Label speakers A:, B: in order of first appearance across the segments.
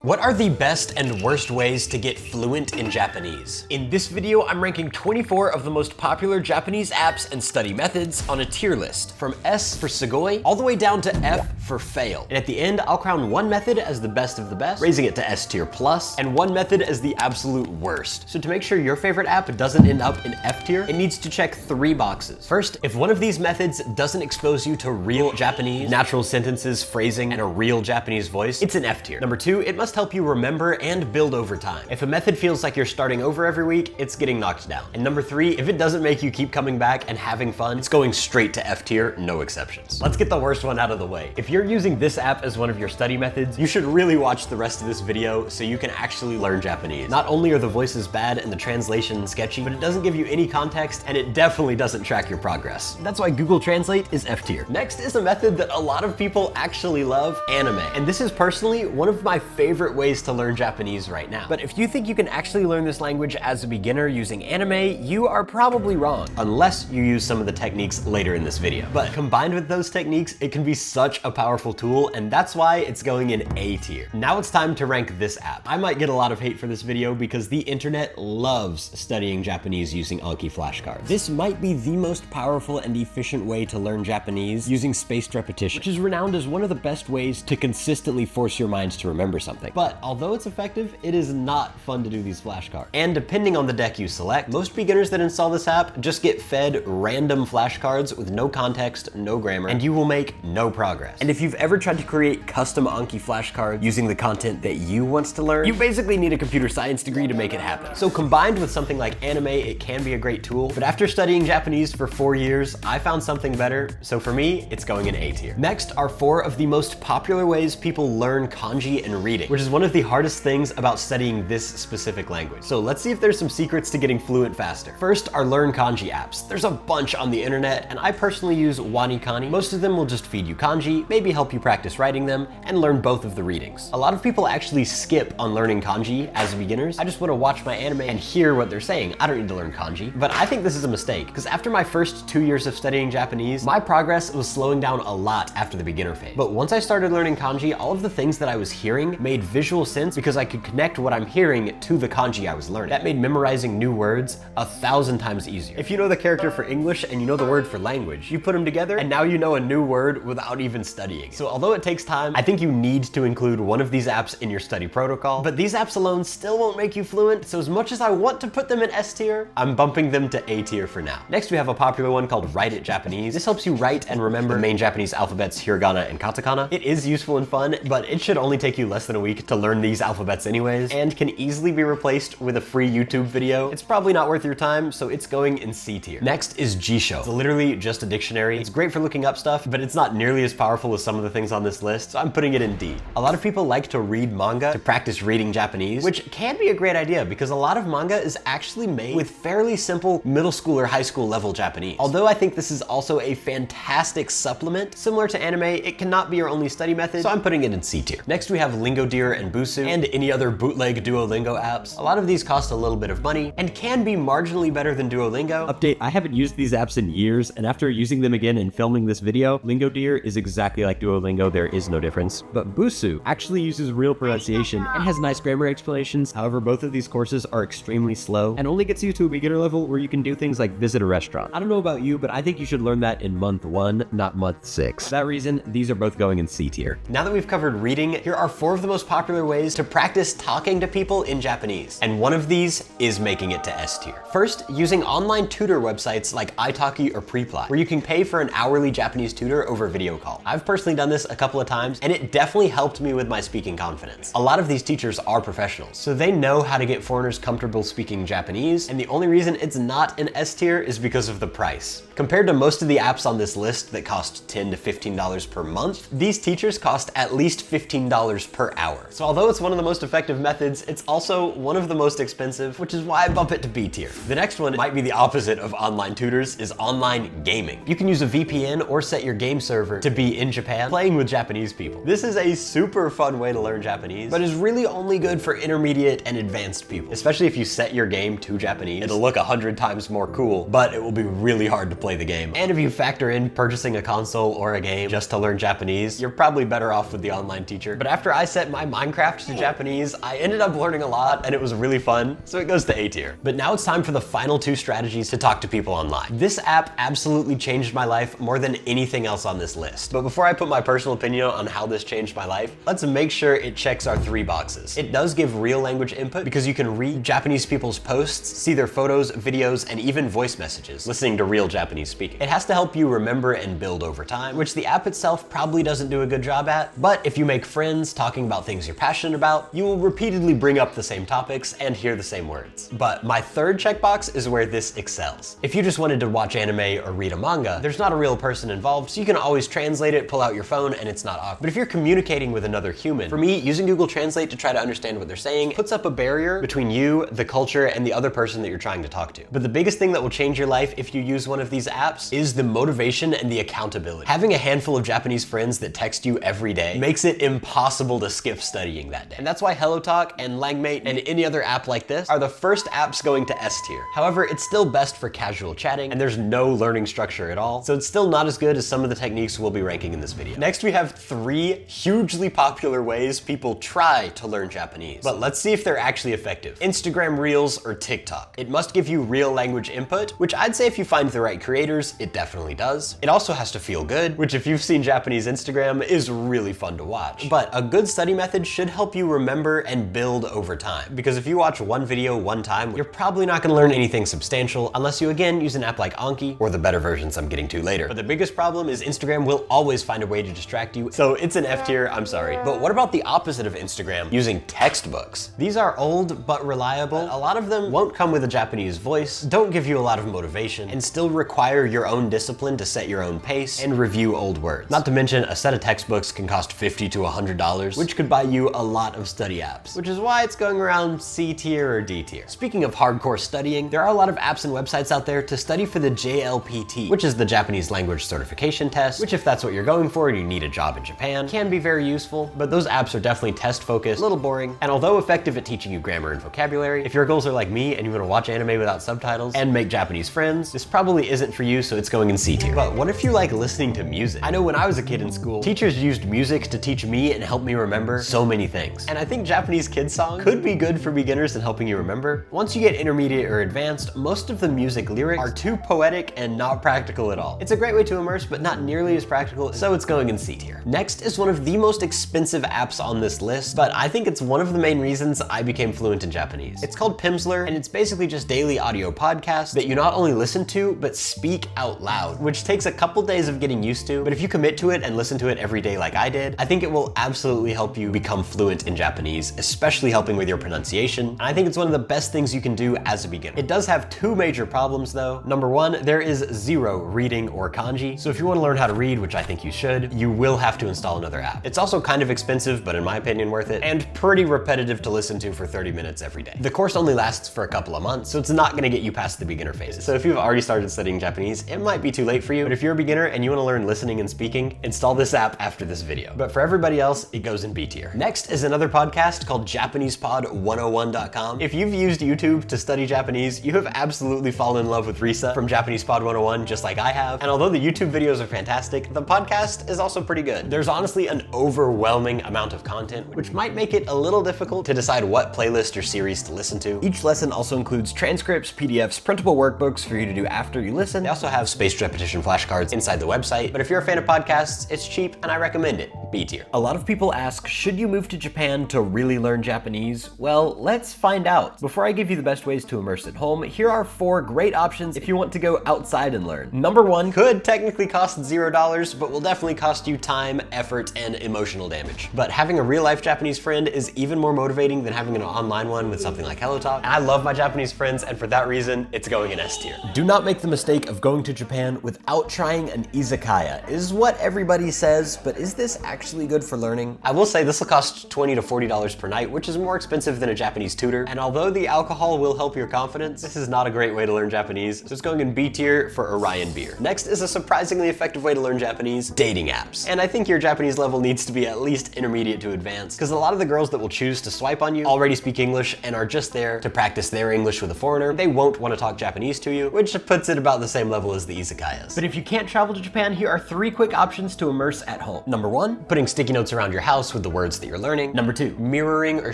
A: What are the best and worst ways to get fluent in Japanese? In this video, I'm ranking 24 of the most popular Japanese apps and study methods on a tier list, from S for Sugoi all the way down to F for fail. And at the end, I'll crown one method as the best of the best, raising it to S tier plus, and one method as the absolute worst. So to make sure your favorite app doesn't end up in F tier, it needs to check 3 boxes. First, if one of these methods doesn't expose you to real Japanese, natural sentences, phrasing, and a real Japanese voice, it's an F tier. Number 2, it must help you remember and build over time. If a method feels like you're starting over every week, it's getting knocked down. And number 3, if it doesn't make you keep coming back and having fun, it's going straight to F tier, no exceptions. Let's get the worst one out of the way. If you're using this app as one of your study methods, you should really watch the rest of this video so you can actually learn Japanese. Not only are the voices bad and the translation sketchy, but it doesn't give you any context and it definitely doesn't track your progress. That's why Google Translate is F tier. Next is a method that a lot of people actually love, anime. And this is personally one of my favorite ways to learn Japanese right now. But if you think you can actually learn this language as a beginner using anime, you are probably wrong, unless you use some of the techniques later in this video. But combined with those techniques, it can be such a powerful tool, and that's why it's going in A tier. Now it's time to rank this app. I might get a lot of hate for this video because the internet loves studying Japanese using Anki flashcards. This might be the most powerful and efficient way to learn Japanese using spaced repetition, which is renowned as one of the best ways to consistently force your minds to remember something. But although it's effective, it is not fun to do these flashcards. And depending on the deck you select, most beginners that install this app just get fed random flashcards with no context, no grammar, and you will make no progress. And if you've ever tried to create custom Anki flashcards using the content that you want to learn, you basically need a computer science degree to make it happen. So combined with something like anime, it can be a great tool, but after studying Japanese for 4 years, I found something better, so for me, it's going in A tier. Next are 4 of the most popular ways people learn kanji and reading, which is one of the hardest things about studying this specific language. So let's see if there's some secrets to getting fluent faster. First are learn kanji apps. There's a bunch on the internet, and I personally use WaniKani. Most of them will just feed you kanji, maybe help you practice writing them, and learn both of the readings. A lot of people actually skip on learning kanji as beginners. I just want to watch my anime and hear what they're saying. I don't need to learn kanji. But I think this is a mistake, because after my first 2 years of studying Japanese, my progress was slowing down a lot after the beginner phase. But once I started learning kanji, all of the things that I was hearing made visual sense because I could connect what I'm hearing to the kanji I was learning. That made memorizing new words 1,000 times easier. If you know the character for English and you know the word for language, you put them together and now you know a new word without even studying. So although it takes time, I think you need to include one of these apps in your study protocol, but these apps alone still won't make you fluent, so as much as I want to put them in S tier, I'm bumping them to A tier for now. Next we have a popular one called Write It Japanese. This helps you write and remember the main Japanese alphabets, hiragana and katakana. It is useful and fun, but it should only take you less than a week to learn these alphabets anyways, and can easily be replaced with a free YouTube video. It's probably not worth your time, so it's going in C tier. Next is Jisho. It's literally just a dictionary. It's great for looking up stuff, but it's not nearly as powerful as some of the things on this list, so I'm putting it in D. A lot of people like to read manga to practice reading Japanese, which can be a great idea because a lot of manga is actually made with fairly simple middle school or high school level Japanese. Although I think this is also a fantastic supplement, similar to anime, it cannot be your only study method, so I'm putting it in C tier. Next we have Lingodeer and Busu, and any other bootleg Duolingo apps. A lot of these cost a little bit of money and can be marginally better than Duolingo.
B: Update, I haven't used these apps in years, and after using them again and filming this video, Lingodeer is exactly like Duolingo, there is no difference. But Busu actually uses real pronunciation and has nice grammar explanations. However, both of these courses are extremely slow and only gets you to a beginner level where you can do things like visit a restaurant. I don't know about you, but I think you should learn that in month 1, not month 6. For that reason, these are both going in C tier.
A: Now that we've covered reading, here are 4 of the most popular ways to practice talking to people in Japanese, and one of these is making it to S tier. First, using online tutor websites like italki or Preply, where you can pay for an hourly Japanese tutor over video call. I've personally done this a couple of times, and it definitely helped me with my speaking confidence. A lot of these teachers are professionals, so they know how to get foreigners comfortable speaking Japanese, and the only reason it's not an S tier is because of the price. Compared to most of the apps on this list that cost $10 to $15 per month, these teachers cost at least $15 per hour. So although it's one of the most effective methods, it's also one of the most expensive, which is why I bump it to B tier. The next one might be the opposite of online tutors, is online gaming. You can use a VPN or set your game server to be in Japan playing with Japanese people. This is a super fun way to learn Japanese, but is really only good for intermediate and advanced people, especially if you set your game to Japanese. It'll look 100 times more cool, but it will be really hard to play the game. And if you factor in purchasing a console or a game just to learn Japanese, you're probably better off with the online teacher. But after I set my Minecraft to Japanese, I ended up learning a lot and it was really fun, so it goes to A tier. But now it's time for the final 2 strategies to talk to people online. This app absolutely changed my life more than anything else on this list. But before I put my personal opinion on how this changed my life, let's make sure it checks our 3 boxes. It does give real language input because you can read Japanese people's posts, see their photos, videos, and even voice messages, listening to real Japanese speaking. It has to help you remember and build over time, which the app itself probably doesn't do a good job at. But if you make friends talking about things you're passionate about, you will repeatedly bring up the same topics and hear the same words. But my 3rd checkbox is where this excels. If you just wanted to watch anime or read a manga, there's not a real person involved, so you can always translate it, pull out your phone, and it's not awkward. But if you're communicating with another human, for me, using Google Translate to try to understand what they're saying puts up a barrier between you, the culture, and the other person that you're trying to talk to. But the biggest thing that will change your life if you use one of these apps is the motivation and the accountability. Having a handful of Japanese friends that text you every day makes it impossible to skip studying that day. And that's why Hellotalk and Langmate and any other app like this are the first apps going to S tier. However, it's still best for casual chatting and there's no learning structure at all, so it's still not as good as some of the techniques we'll be ranking in this video. Next, we have 3 hugely popular ways people try to learn Japanese, but let's see if they're actually effective. Instagram Reels or TikTok. It must give you real language input, which I'd say if you find the right creators, it definitely does. It also has to feel good, which if you've seen Japanese Instagram is really fun to watch. But a good study method should help you remember and build over time, because if you watch one video one time, you're probably not gonna learn anything substantial unless you again use an app like Anki or the better versions I'm getting to later. But the biggest problem is Instagram will always find a way to distract you, so it's an F tier, I'm sorry. But what about the opposite of Instagram, using textbooks? These are old but reliable. A lot of them won't come with a Japanese voice, don't give you a lot of motivation, and still require your own discipline to set your own pace and review old words. Not to mention, a set of textbooks can cost $50 to $100, which could buy you a lot of study apps, which is why it's going around C tier or D tier. Speaking of hardcore studying, there are a lot of apps and websites out there to study for the JLPT, which is the Japanese language certification test, which if that's what you're going for and you need a job in Japan, can be very useful, but those apps are definitely test focused, a little boring, and although effective at teaching you grammar and vocabulary, if your goals are like me and you want to watch anime without subtitles and make Japanese friends, this probably isn't for you, so it's going in C tier. But what if you like listening to music? I know when I was a kid in school, teachers used music to teach me and help me remember so many things. And I think Japanese kids songs could be good for beginners in helping you remember. Once you get intermediate or advanced, most of the music lyrics are too poetic and not practical at all. It's a great way to immerse, but not nearly as practical, so it's going in C tier. Next is one of the most expensive apps on this list, but I think it's one of the main reasons I became fluent in Japanese. It's called Pimsleur, and it's basically just daily audio podcasts that you not only listen to, but speak out loud, which takes a couple days of getting used to, but if you commit to it and listen to it every day like I did, I think it will absolutely help you become fluent in Japanese, especially helping with your pronunciation, and I think it's one of the best things you can do as a beginner. It does have 2 major problems though. Number 1, there is 0 reading or kanji, so if you want to learn how to read, which I think you should, you will have to install another app. It's also kind of expensive, but in my opinion worth it, and pretty repetitive to listen to for 30 minutes every day. The course only lasts for a couple of months, so it's not going to get you past the beginner phases. So if you've already started studying Japanese, it might be too late for you, but if you're a beginner and you want to learn listening and speaking, install this app after this video. But for everybody else, it goes in B tier. Next is another podcast called JapanesePOD101.com. If you've used YouTube to study Japanese, you have absolutely fallen in love with Risa from JapanesePOD 101, just like I have. And although the YouTube videos are fantastic, the podcast is also pretty good. There's honestly an overwhelming amount of content, which might make it a little difficult to decide what playlist or series to listen to. Each lesson also includes transcripts, PDFs, printable workbooks for you to do after you listen. They also have spaced repetition flashcards inside the website, but if you're a fan of podcasts, it's cheap and I recommend it. B tier. A lot of people ask, should you move to Japan to really learn Japanese? Well, let's find out. Before I give you the best ways to immerse at home, here are 4 great options if you want to go outside and learn. Number 1 could technically cost $0, but will definitely cost you time, effort, and emotional damage. But having a real-life Japanese friend is even more motivating than having an online one with something like Hellotalk. And I love my Japanese friends, and for that reason, it's going in S tier. Do not make the mistake of going to Japan without trying an izakaya. It is what everybody says, but is this actually good for learning? I will say this will cost $20 to $40 per night, which is more expensive than a Japanese tutor. And although the alcohol will help your confidence, this is not a great way to learn Japanese, so it's going in B tier for Orion beer. Next is a surprisingly effective way to learn Japanese, dating apps. And I think your Japanese level needs to be at least intermediate to advanced, because a lot of the girls that will choose to swipe on you already speak English and are just there to practice their English with a foreigner. They won't want to talk Japanese to you, which puts it about the same level as the izakayas. But if you can't travel to Japan, here are 3 quick options to immerse at home. Number 1, putting sticky notes around your house with the words that you're learning. Number 2, mirroring or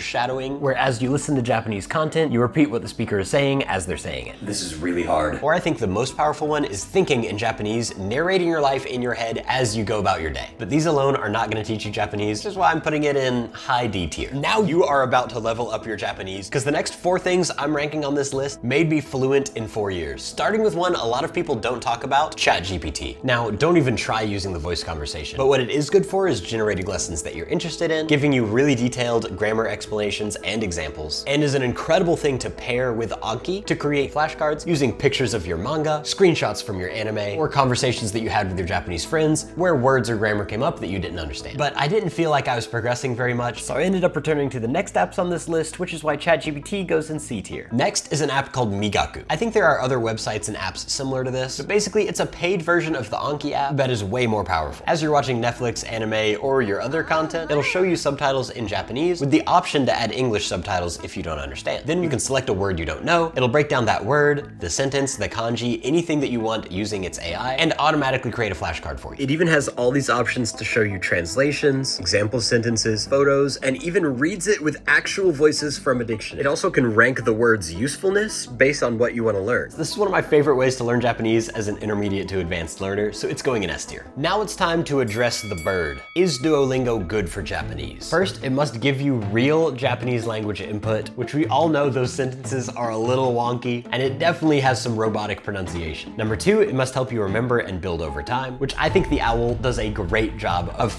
A: shadowing, where as you listen to Japanese content, you repeat what the speaker is saying as they're saying it. This is really hard. Or I think the most powerful one is thinking in Japanese, narrating your life in your head as you go about your day. But these alone are not gonna teach you Japanese, which is why I'm putting it in high D tier. Now you are about to level up your Japanese, because the next 4 things I'm ranking on this list made me fluent in 4 years. Starting with one a lot of people don't talk about, ChatGPT. Now, don't even try using the voice conversation, but what it is good for is generating lessons that you're interested in, giving you really detailed grammar explanations and examples, and is an incredible thing to pair with Anki to create flashcards using pictures of your manga, screenshots from your anime, or conversations that you had with your Japanese friends where words or grammar came up that you didn't understand. But I didn't feel like I was progressing very much, so I ended up returning to the next apps on this list, which is why ChatGPT goes in C tier. Next is an app called Migaku. I think there are other websites and apps similar to this, but basically it's a paid version of the Anki app that is way more powerful. As you're watching Netflix, anime, or your other content, it'll show you subtitles in Japanese with the option to add English subtitles if you don't understand. Then you can select a word you don't know, it'll break down that word, the sentence, the kanji, anything that you want using its AI, and automatically create a flashcard for you. It even has all these options to show you translations, example sentences, photos, and even reads it with actual voices from a dictionary. It also can rank the word's usefulness based on what you want to learn. This is one of my favorite ways to learn Japanese as an intermediate to advanced learner, so it's going in S tier. Now it's time to address the bird. Is Duolingo good for Japanese? First, it must give you real Japanese language input, which we all know those sentences are a little wonky, and it definitely has some robotic pronunciation. Number 2, it must help you remember and build over time, which I think the owl does a great job of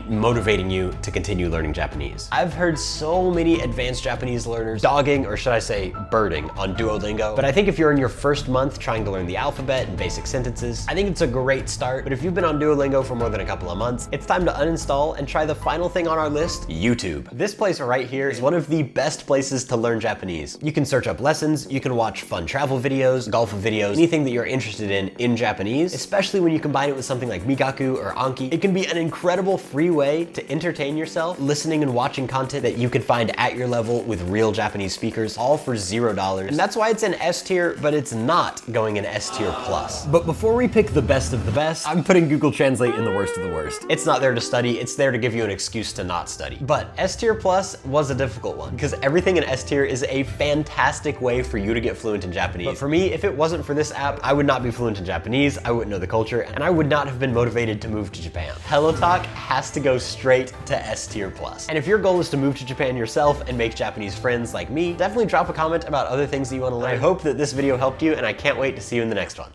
A: motivating you to continue learning Japanese. I've heard so many advanced Japanese learners dogging, or should I say birding, on Duolingo, but I think if you're in your first month trying to learn the alphabet and basic sentences, I think it's a great start. But if you've been on Duolingo for more than a couple of months, it's time to uninstall and try the final thing on our list, YouTube. This place right here is one of the best places to learn Japanese. You can search up lessons, you can watch fun travel videos, golf videos, anything that you're interested in Japanese, especially when you combine it with something like Migaku or Anki. It can be an incredible free way to entertain yourself, listening and watching content that you could find at your level with real Japanese speakers, all for $0. And that's why it's in S tier, but it's not going in S tier plus. But before we pick the best of the best, I'm putting Google Translate in the worst of the worst. It's not there to study, it's there to give you an excuse to not study. But S tier plus was a difficult one, because everything in S tier is a fantastic way for you to get fluent in Japanese. But for me, if it wasn't for this app, I would not be fluent in Japanese, I wouldn't know the culture, and I would not have been motivated to move to Japan. Hellotalk has to go straight to S tier plus. And if your goal is to move to Japan yourself and make Japanese friends like me, definitely drop a comment about other things that you want to learn. I hope that this video helped you, and I can't wait to see you in the next one.